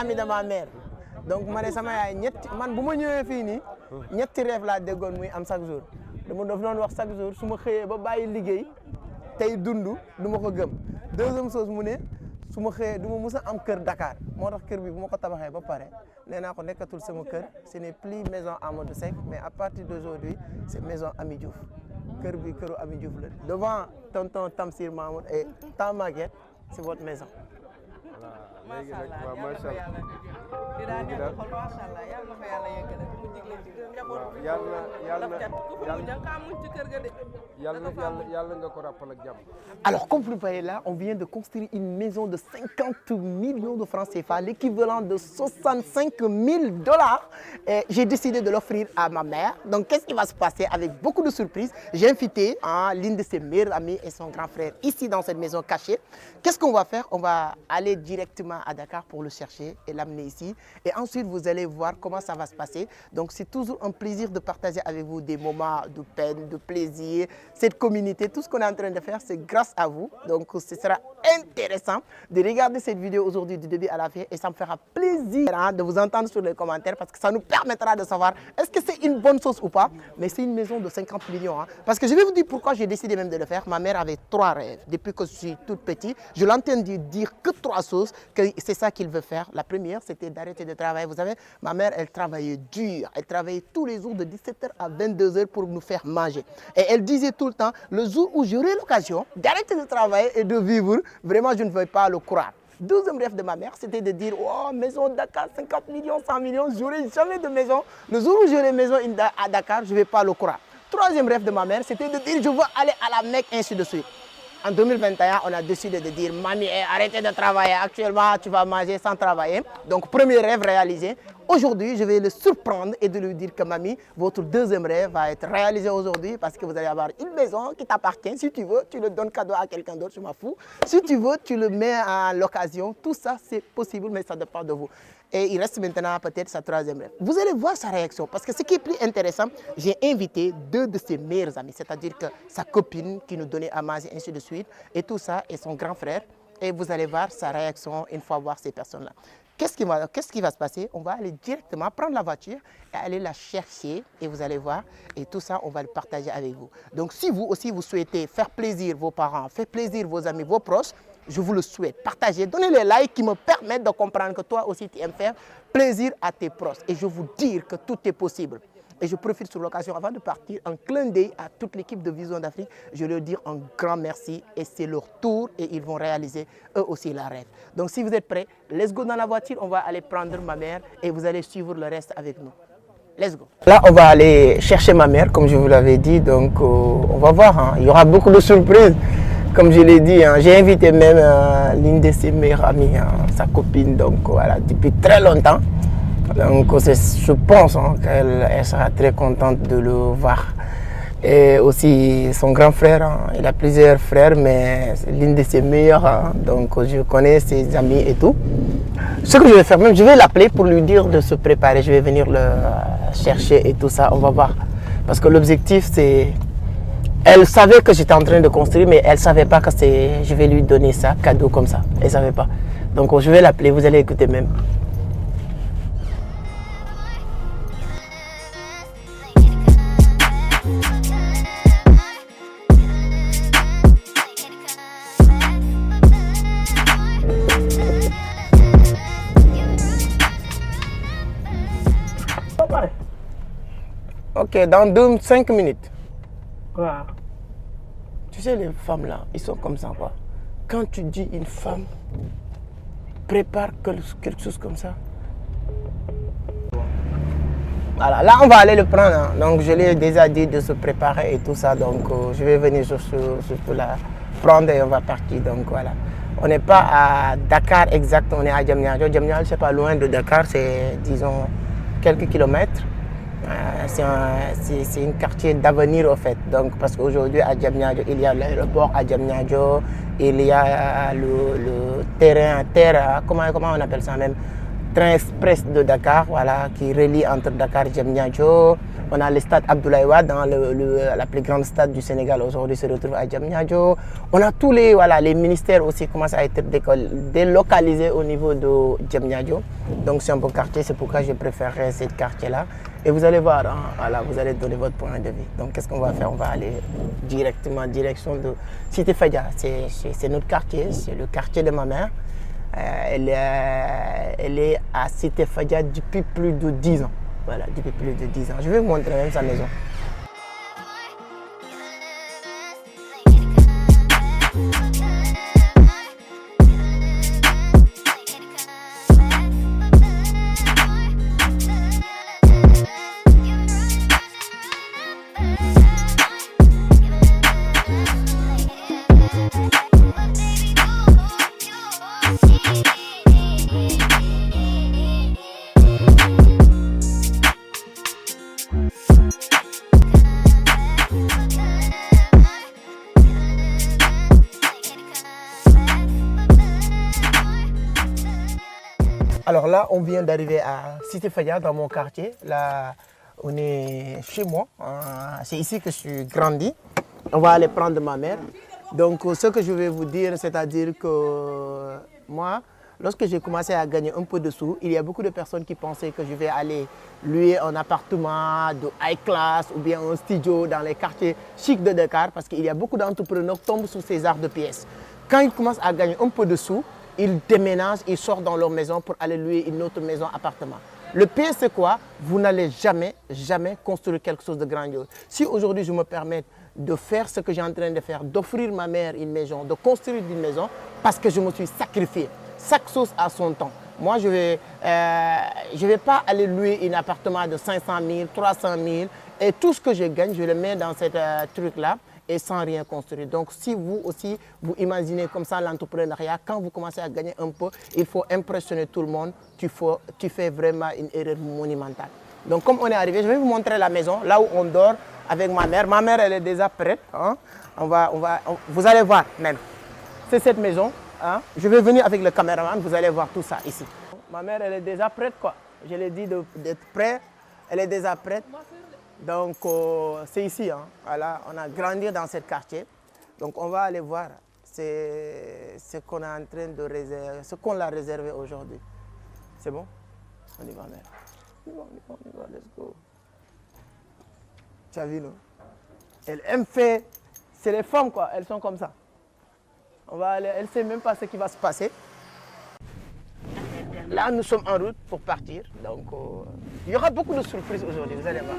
ami de ma mère donc ma ne sama yaay ñetti man bu ma ñëwee fii nii ñetti rêve laa déggoon muy am chaque jour dama doon wax chaque jour su ma xëyee ba bàyyi liggéey tey dund du ma ko gëm deuxième chose mu ne su ma xëyee du ma mus a am kër Dakar moo tax kër bi bu ma ko tabaxee ba pare nee naa ko nekkatul sama kër ce n'est plus maison Amadou Seck mais à partir d'aujourd'hui c'est maison Ami Diouf kër bi këru Ami Diouf la devant tonton Tamsir Mamoud et Tant Maguette c'est votre maison. léegi nag waaw macha allah léegi daal yàlla nga ko rappal ak jàmm. Alors comme vous le voyez là, on vient de construire une maison de 50 millions de francs CFA, l'équivalent de 65 000 $. Et j'ai décidé de l'offrir à ma mère. Donc qu'est-ce qui va se passer avec beaucoup de surprises? J'ai invité l'une de ses meilleures amies et son grand frère ici dans cette maison cachée. Qu'est-ce qu'on va faire? On va aller directement à Dakar pour le chercher et l'amener ici. Et ensuite, vous allez voir comment ça va se passer. Donc, c'est toujours un plaisir de partager avec vous des moments de peine, de plaisir, cette communauté. Tout ce qu'on est en train de faire, c'est grâce à vous. Donc, ce sera intéressant de regarder cette vidéo aujourd'hui du début à la fin. Et ça me fera plaisir de vous entendre sur les commentaires parce que ça nous permettra de savoir est-ce que c'est une bonne chose ou pas. Mais c'est une maison de 50 millions. Parce que je vais vous dire pourquoi j'ai décidé même de le faire. Ma mère avait 3 rêves depuis que je suis toute petite. Je l'entends dire que 3 choses, que c'est ça qu'il veut faire. La première, c'était d'arrêter de travailler. Vous savez, ma mère, elle travaillait dur. Elle travaillait tous les jours de 17h à 22h pour nous faire manger. Et elle disait tout le temps, le jour où j'aurai l'occasion d'arrêter de travailler et de vivre, vraiment, je ne vais pas le croire. Deuxième rêve de ma mère, c'était de dire, oh, maison Dakar, 50 millions, 100 millions, je n'aurai jamais de maison. Le jour où j'aurai une maison à Dakar, je ne vais pas le croire. Troisième rêve de ma mère, c'était de dire, je veux aller à la Mecque, ainsi de suite. En 2021, on a décidé de dire, mamie, arrêtez de travailler. Actuellement, tu vas manger sans travailler. Donc, premier rêve réalisé. Aujourd'hui, je vais le surprendre et de lui dire que, mamie, votre deuxième rêve va être réalisé aujourd'hui parce que vous allez avoir une maison qui t'appartient. Si tu veux, tu le donnes cadeau à quelqu'un d'autre, je m'en fous. Si tu veux, tu le mets à l'occasion. Tout ça, c'est possible, mais ça dépend de vous. Et il reste maintenant peut-être sa troisième rêve. Vous allez voir sa réaction parce que ce qui est plus intéressant, j'ai invité 2 de ses meilleurs amis, c'est-à-dire que sa copine qui nous donnait à manger, ainsi de suite, et tout ça, et son grand frère. Et vous allez voir sa réaction une fois voir ces personnes-là. Qu'est-ce qui va se passer? On va aller directement prendre la voiture et aller la chercher et vous allez voir. Et tout ça, on va le partager avec vous. Donc si vous aussi, vous souhaitez faire plaisir vos parents, faire plaisir vos amis, vos proches, je vous le souhaite. Partagez, donnez les likes qui me permettent de comprendre que toi aussi, tu aimes faire plaisir à tes proches. Et je vous dis que tout est possible. Et je profite sur l'occasion, avant de partir, un clin d'œil à toute l'équipe de Vision d'Afrique. Je leur dis un grand merci et c'est leur tour et ils vont réaliser eux aussi la rêve. Donc si vous êtes prêts, let's go dans la voiture, on va aller prendre ma mère et vous allez suivre le reste avec nous. Let's go. Là, on va aller chercher ma mère, comme je vous l'avais dit. Donc on va voir, il y aura beaucoup de surprises. Comme je l'ai dit, j'ai invité même l'une de ses meilleures amies, sa copine, donc voilà, depuis très longtemps. Donc je pense qu'elle sera très contente de le voir. Et aussi son grand frère, il a plusieurs frères, mais c'est l'une de ses meilleures. Donc je connais ses amis et tout. Ce que je vais faire, même je vais l'appeler pour lui dire de se préparer. Je vais venir le chercher et tout ça, on va voir. Parce que l'objectif c'est... Elle savait que j'étais en train de construire, mais elle ne savait pas que je vais lui donner ça, cadeau comme ça. Elle ne savait pas. Donc je vais l'appeler, vous allez écouter même. Ok, dans 5 minutes. Wow. Tu sais, les femmes là, ils sont comme ça quoi. Quand tu dis une femme prépare quelque chose comme ça. Voilà, là on va aller le prendre. Donc je lui ai déjà dit de se préparer et tout ça. Donc je vais venir sur la prendre et on va partir. Donc voilà. On n'est pas à Dakar exact, on est à Diamniadio. Diamniadio c'est pas loin de Dakar, c'est disons quelques kilomètres. C'est un quartier d'avenir au fait. Donc parce qu'aujourd'hui à Diamniadio, il y a l'aéroport à Diamniadio, il y a le terrain à terre, comment on appelle ça même, train express de Dakar, voilà, qui relie entre Dakar et Diamniadio. On a le stade Abdoulaye Wade, dans la plus grande stade du Sénégal aujourd'hui se retrouve à Diamniadio. On a tous les, voilà, les ministères aussi commencent à être délocalisés au niveau de Diamniadio. Donc c'est un beau quartier, c'est pourquoi je préférerais ce quartier-là. Et vous allez voir, hein, voilà, vous allez donner votre point de vue. Donc qu'est-ce qu'on va faire? On va aller directement en direction de Cité Fadia. C'est notre quartier, c'est le quartier de ma mère. Elle est à Cité Fadia depuis plus de 10 ans. Voilà, depuis plus de 10 ans. Je vais vous montrer même sa maison. Alors là, on vient d'arriver à Cité Fadia, dans mon quartier. Là, on est chez moi. C'est ici que je suis grandi. On va aller prendre ma mère. Donc, ce que je vais vous dire, c'est-à-dire que moi, lorsque j'ai commencé à gagner un peu de sous, il y a beaucoup de personnes qui pensaient que je vais aller louer un appartement de high class ou bien un studio dans les quartiers chics de Dakar, parce qu'il y a beaucoup d'entrepreneurs qui tombent sous ces arts de pièces. Quand ils commencent à gagner un peu de sous, ils déménagent, ils sortent dans leur maison pour aller louer une autre maison, appartement. Le pire, c'est quoi? Vous n'allez jamais construire quelque chose de grandiose. Si aujourd'hui je me permets de faire ce que j'ai en train de faire, d'offrir ma mère une maison, de construire une maison, parce que je me suis sacrifié. Chaque chose a son temps. Moi, je vais pas aller louer un appartement de 500 000, 300 000, et tout ce que je gagne, je le mets dans ce truc-là, et sans rien construire. Donc si vous aussi, vous imaginez comme ça l'entrepreneuriat, quand vous commencez à gagner un peu, il faut impressionner tout le monde, tu fais vraiment une erreur monumentale. Donc comme on est arrivé, je vais vous montrer la maison, là où on dort avec ma mère. Ma mère, elle est déjà prête. Hein. Vous allez voir même. C'est cette maison. Hein. Je vais venir avec le caméraman, vous allez voir tout ça ici. Ma mère, elle est déjà prête, quoi. Je l'ai dit d'être prête, elle est déjà prête. Donc, c'est ici, hein. Voilà, on a grandi dans ce quartier. Donc, on va aller voir ce qu'on est en train de réserver, ce qu'on l'a réservé aujourd'hui. C'est bon? On y va, mère. On y va, let's go. Tu as vu, non? Elle aime faire. C'est les femmes, quoi, elles sont comme ça. On va aller, elle ne sait même pas ce qui va se passer. Là, nous sommes en route pour partir. Donc, il y aura beaucoup de surprises aujourd'hui, vous allez voir.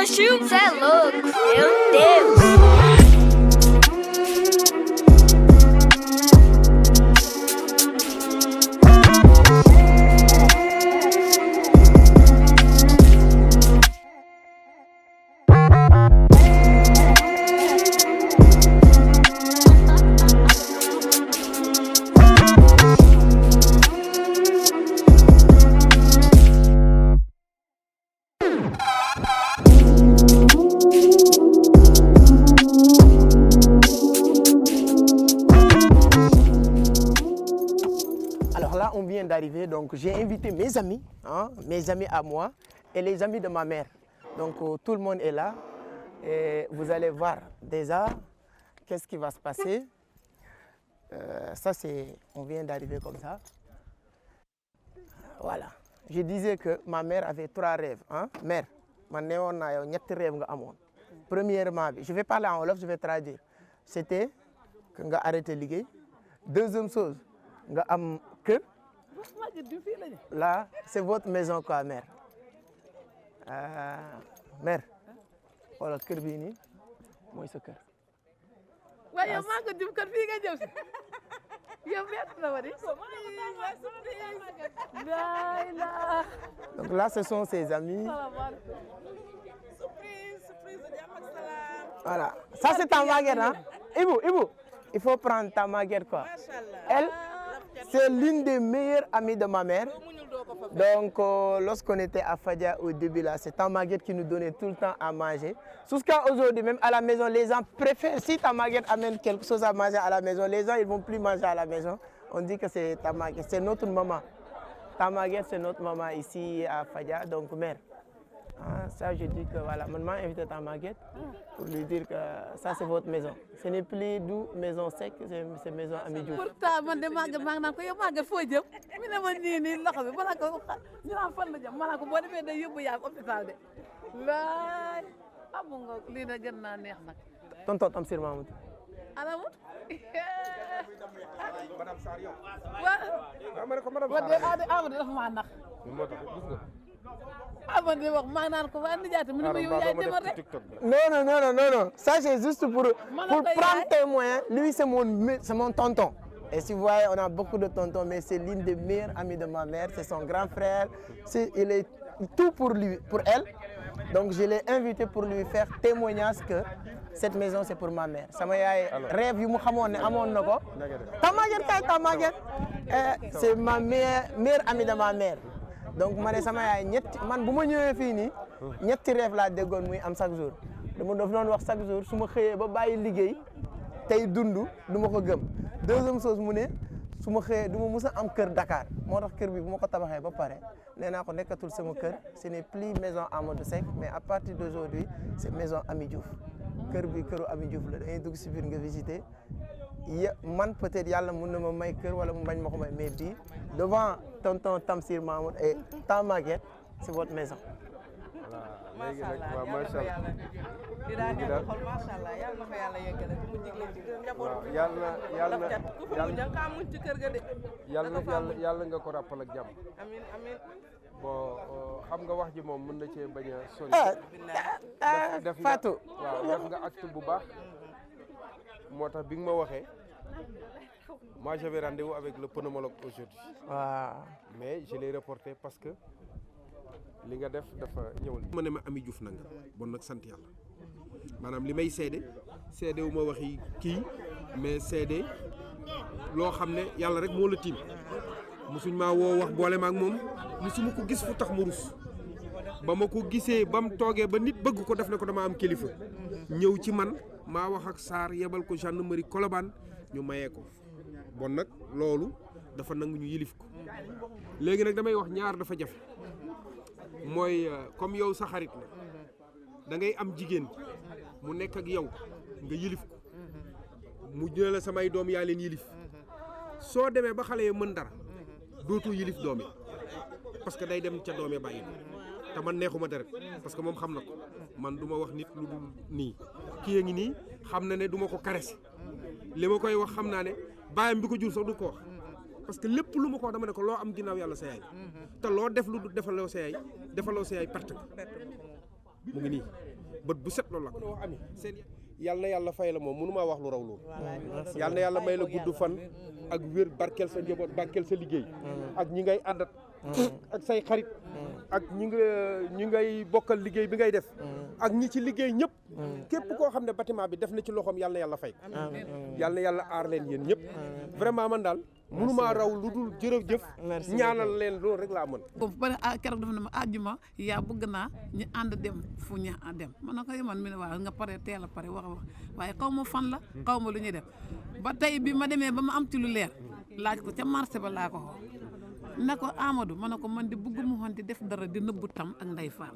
Você é louco, meu Deus! D'arriver, donc j'ai invité mes amis, hein, mes amis à moi et les amis de ma mère. Donc tout le monde est là et vous allez voir déjà qu'est-ce qui va se passer. Ça c'est, on vient d'arriver comme ça. Voilà. Je disais que ma mère avait 3 rêves. Hein? Mère, ma néon a ñetti rêve nga amone. Premièrement, je vais parler en wolof, je vais traduire. C'était que nga arrêté liggéey. Deuxième chose, nga am kër. Là, c'est votre maison, quoi, mère. Mère, voilà, kër bii nii mooy sa kër. waaye yow maa ko dim kër fii nga jëm si yow bett na ma di. Donc là, ce sont ses amis. Surprise, surprise, jàmm ak salaam. Voilà, ça c'est ta maguette, hein? Ibou, il faut prendre ta Maguette quoi. Elle, c'est l'une des meilleures amies de ma mère. Donc, lorsqu'on était à Fadia au début, là, c'est ta Maguette qui nous donnait tout le temps à manger. Jusqu'à aujourd'hui, même à la maison, les gens préfèrent, si ta Maguette amène quelque chose à manger à la maison, les gens ils vont plus manger à la maison. On dit que c'est ta Maguette, c'est notre maman. Ta Maguette, c'est notre maman ici à Fadia, donc mère. Ah, ça, je dis que voilà, maman invite ta Maguette pour lui dire que ça, c'est votre maison. Ce n'est plus d'où maison sec, c'est maison Ami Diouf. pourtant man de Maguette maa ngi naan ko yow Maguette foo jëm mi ne ma nii loxo bi ma ne ko ñu naan fan la jëm ma ne ko boo demee day yóbbu yaay hôpital de laay amu nga lii da gën naa neex nag. Tonton Tamsir Mahmoud. Anamu. madame Sarr yow. waaw ma ne ko madame man de Sarr. Amadou dafa maa nax. moo tax gis nga. man de wax maa naan ko waa Ndiaye mu ne ma yow yaay demal rek. Non. Ça, c'est juste pour Madame prendre témoin. Lui, c'est mon tonton. Et si vous voyez, on a beaucoup de tontons, mais c'est l'une des meilleures amies de ma mère. C'est son grand frère. Il est tout pour lui, pour elle. Donc, je l'ai invité pour lui faire témoignage que cette maison, c'est pour ma mère. Sama yaay rêve yu mu xamone amone nako. Ta Maguette. C'est ma meilleure amie de ma mère. Donc mané sama yaay ñetti man buma ñëwé fi ni ñetti rêve la déggoon muy am chaque jour. Dama daf doon wax chaque jour suma xëyé ba bayyi liggéey tay dundu duma ko gëm. Deuxième chose mu né suma xëyé duma mësa am kër Dakar. Motax kër bi buma ko tabaxé ba paré néna ko nekkatul sama kër. Ce n'est plus maison Amadou Seck mais à partir d'aujourd'hui c'est maison Ami Diouf. Kër bi këru Ami Diouf la dañuy dugg ci biir nga visiter. Man peut-être yàlla mën na ma may kër wala mu bañ ma ko may mais bii devant tonton Tamsir Mahmoud et ta Maguette c'est votre maison. voilà léegi nag waaw macha allah. léegi daal macha allah yàlla na ko yàlla yeggale mu digle ci njaboot. waaw yàlla ka muñ ci kër ga de. yàlla nga ko rappal ak jàmm. amiin. bon xam nga wax ji moom mën na cee bañ a sori. def nga Fatou. waaw def nga acte bu baax. moo tax bi nga ma waxee moi j'avais rendez-vous avec le pneumologue aujourd'hui. waaw. mais je l'ai reporté parce que li nga def dafa ñëwal. ma ne ma Ami Diouf nanga bon nag sant yàlla maanaam li may seede wu ma waxi kii mais seede loo xam ne yàlla rek moo la tiim musuñ maa woo wax boole ma ak moom musuma ko gis fu tax mu rus ba ma ko gisee ba mu toogee ba nit bëgg ko def ne ko dama am kilifa ñëw ci man maa wax ak Sarr yebal ko gendarmerie Colobane ñu mayee ko bon nag loolu dafa nangu ñu yilif ko léegi nag damay wax ñaar dafa jafe mooy comme yow sa xarit la da ngay am jigéen mu nekk ak yow nga yilif ko mu jël la samay doom yaa leen yilif soo demee ba xale yi mën dara dootoo yilif doom yi parce que day dem ca doom yi bàyyi te man neexuma deret parce que moom xam na ko man du ma wax nit lu dul nii kii a ngi nii xam na ne du ma ko caressé li ma koy wax xam naa ne bàyyam bi ko jur sax du ko wax parce que lépp lu ma ko wax dama ne ko loo am ginnaaw yàlla sa yaay te loo def lu dul defaloo sa yaay perte mu ngi nii bët bu set loolu la ko wax ami seen yàlla fay la moom mënu maa wax lu raw loolu yàlla may la gudd fan ak wér barkeel sa njaboot barkeel sa liggéey ak ñi ngay àndat ak say xarit ak ñi ngay bokkal liggéey bi ngay def ak ñi ci liggéey ñëpp képp koo xam ne bâtiment bi def na ci loxoom yàlla fay yàlla aar leen yéen ñëpp vraiment man daal mënumaa raw lu dul jërëjëf ñaanal leen loolu rek laa mën boobu ba keroog dafa ne ma àjjuma yaa bëgg naa ñu ànd dem fu ñu dem man na ko man mi ne waaw nga pare teel a pare wax waaye xaw ma fan la xaw ma lu ñuy def ba tey bi ma demee ba ma am ci lu leer laaj ko ca marché ba laa ko xoo ne ko Amadou ma ne ko man di bëgguma woon di def dara di nëbbu tam ak Ndeye Fall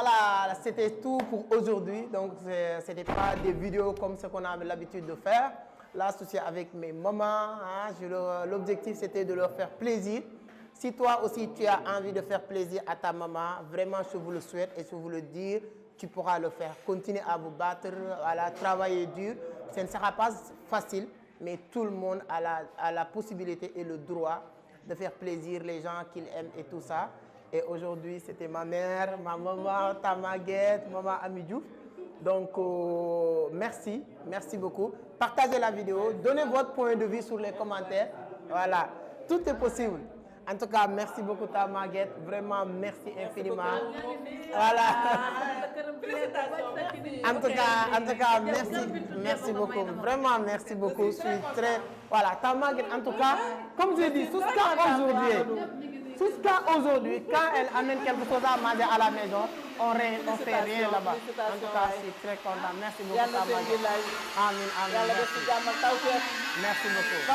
voilà, c'était tout pour aujourd'hui. Donc, ce n'était pas des vidéos comme ce qu'on a l'habitude de faire. Là, c'est avec mes mamans. Hein, l'objectif, c'était de leur faire plaisir. Si toi aussi, tu as envie de faire plaisir à ta maman, vraiment, je vous le souhaite et je vous le dis, tu pourras le faire. Continuez à vous battre, à travailler dur. Ce ne sera pas facile, mais tout le monde a la possibilité et le droit de faire plaisir les gens qu'il aime et tout ça. Et aujourd'hui, c'était ma mère, ma maman, ta Maguette, maman Ami Diouf. Donc, merci beaucoup. Partagez la vidéo, donnez votre point de vue sur les commentaires. Voilà, tout est possible. En tout cas, merci beaucoup, ta Maguette. Vraiment, merci infiniment. Voilà. En tout cas, merci beaucoup. Vraiment, merci beaucoup. Je suis très... Voilà, ta Maguette, en tout cas, comme je dis, jusqu'à aujourd'hui, quand elle amène quelque chose à manger à la maison, on ne fait rien là-bas. En tout cas, je suis très content. Merci beaucoup, ta Maguette. Amin. Merci beaucoup.